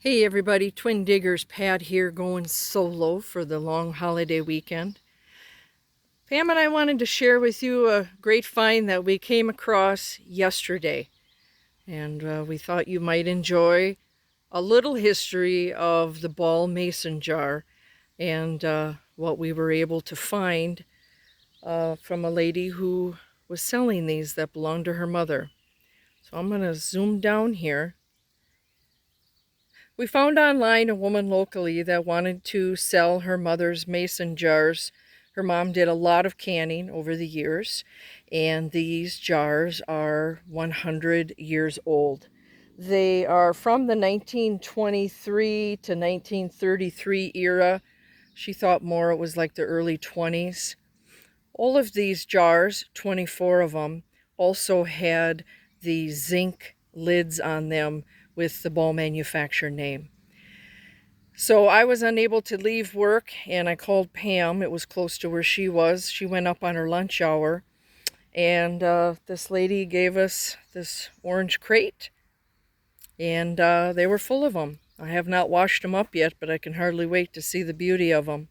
Hey everybody, Twin Diggers Pat here, going solo for the long holiday weekend. Pam and I wanted to share with you a great find that we came across yesterday, and we thought you might enjoy a little history of the Ball Mason jar and what we were able to find from a lady who was selling these that belonged to her mother. So I'm going to zoom down here. We found online a woman locally that wanted to sell her mother's mason jars. Her mom did a lot of canning over the years, and these jars are 100 years old. They are from the 1923 to 1933 era. She thought more it was like the early 20s. All of these jars, 24 of them, also had the zinc lids on them with the Ball manufacturer name. So I was unable to leave work, and I called Pam. It was close to where she was. She went up on her lunch hour, and this lady gave us this orange crate, and they were full of them. I have not washed them up yet, but I can hardly wait to see the beauty of them.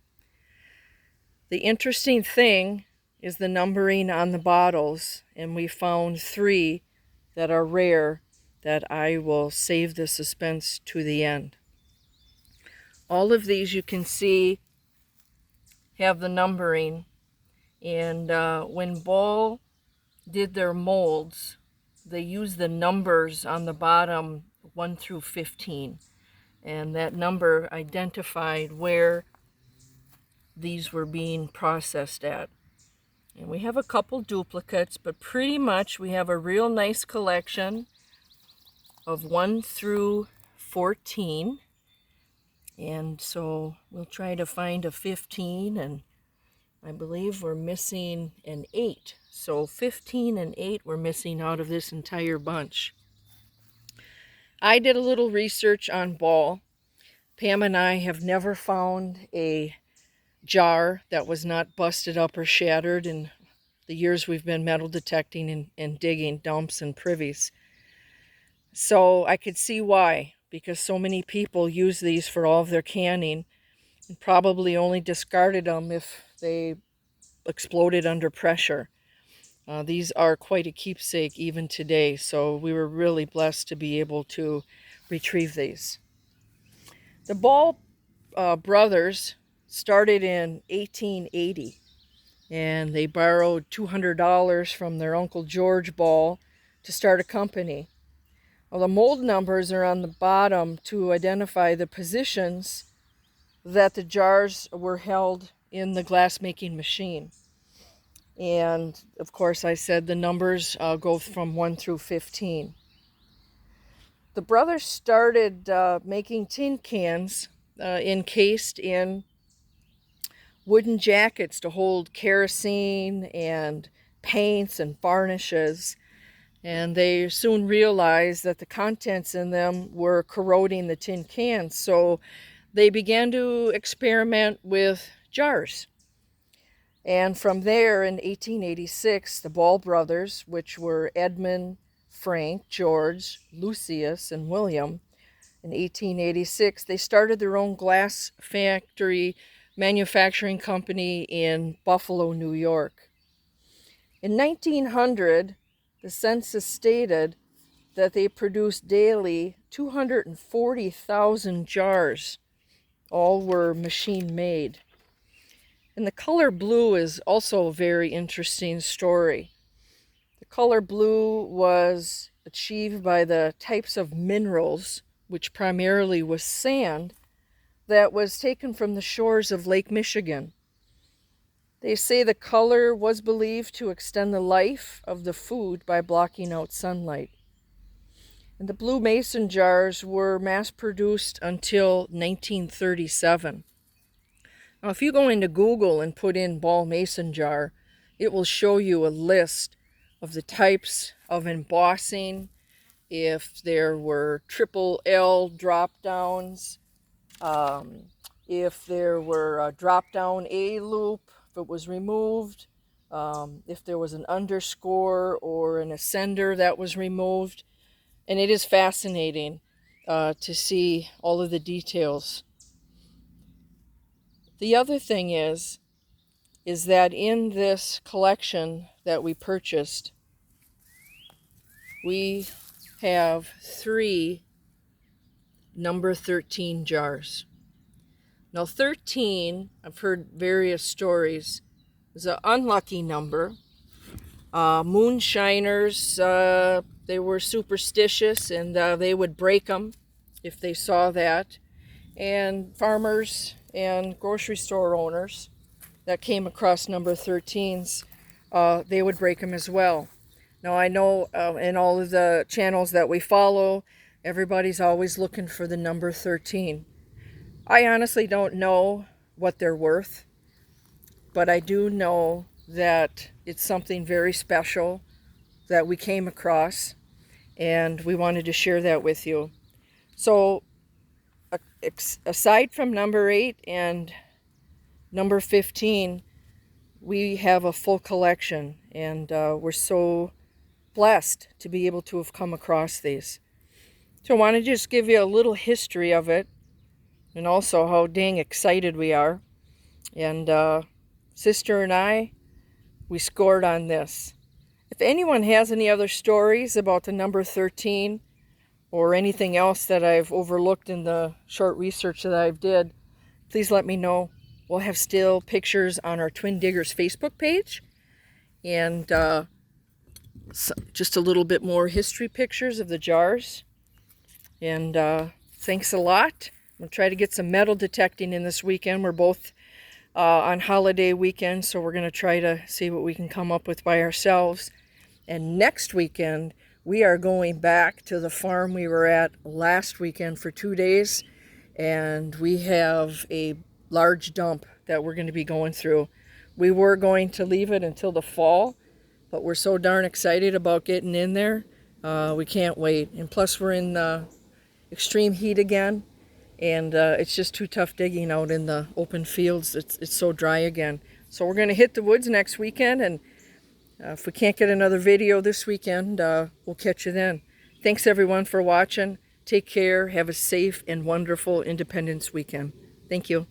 The interesting thing is the numbering on the bottles, and we found 3 that are rare that I will save the suspense to the end. All of these you can see have the numbering, and when Ball did their molds, they used the numbers on the bottom 1 through 15, and that number identified where these were being processed at. And we have a couple duplicates, but pretty much we have a real nice collection of 1 through 14. And so we'll try to find a 15, and I believe we're missing an 8. So 15 and 8 we're missing out of this entire bunch. I did a little research on Ball. Pam and I have never found a jar that was not busted up or shattered in the years we've been metal detecting and digging dumps and privies. So I could see why, because so many people use these for all of their canning and probably only discarded them if they exploded under pressure. These are quite a keepsake even today, so we were really blessed to be able to retrieve these. The Ball brothers started in 1880, and they borrowed $200 from their Uncle George Ball to start a company. Well, the mold numbers are on the bottom to identify the positions that the jars were held in the glass-making machine. And of course, I said the numbers go from 1 through 15. The brothers started making tin cans encased in wooden jackets to hold kerosene and paints and varnishes. And they soon realized that the contents in them were corroding the tin cans. So they began to experiment with jars. And from there, in 1886, the Ball brothers, which were Edmund, Frank, George, Lucius, and William, in 1886, they started their own glass factory manufacturing company in Buffalo, New York. In 1900, the census stated that they produced daily 240,000 jars. All were machine made. And the color blue is also a very interesting story. The color blue was achieved by the types of minerals, which primarily was sand, that was taken from the shores of Lake Michigan. They say the color was believed to extend the life of the food by blocking out sunlight. And the blue mason jars were mass-produced until 1937. Now, if you go into Google and put in Ball mason jar, it will show you a list of the types of embossing, if there were triple L drop-downs, if there were a drop-down A loop, if it was removed, if there was an underscore or an ascender that was removed. And it is fascinating. to see all of the details. The other thing is that in this collection that we purchased, we have 3 number 13 jars. Now 13, I've heard various stories, is an unlucky number. Moonshiners, they were superstitious, and they would break them if they saw that. And farmers and grocery store owners that came across number 13s, they would break them as well. Now I know in all of the channels that we follow, everybody's always looking for the number 13. I honestly don't know what they're worth, but I do know that it's something very special that we came across, and we wanted to share that with you. So aside from number 8 and number 15, we have a full collection, and we're so blessed to be able to have come across these. So I want to just give you a little history of it, and also how dang excited we are. And sister and I, we scored on this. If anyone has any other stories about the number 13 or anything else that I've overlooked in the short research that I've did, please let me know. We'll have still pictures on our Twin Diggers Facebook page, and just a little bit more history pictures of the jars. And thanks a lot. We'll try to get some metal detecting in this weekend. We're both on holiday weekend, so we're going to try to see what we can come up with by ourselves. And next weekend, we are going back to the farm we were at last weekend for 2 days, and we have a large dump that we're going to be going through. We were going to leave it until the fall, but we're so darn excited about getting in there. We can't wait. And plus we're in extreme heat again, and it's just too tough digging out in the open fields. It's so dry again. So we're going to hit the woods next weekend, and if we can't get another video this weekend, we'll catch you then. Thanks everyone for watching. Take care. Have a safe and wonderful Independence weekend. Thank you.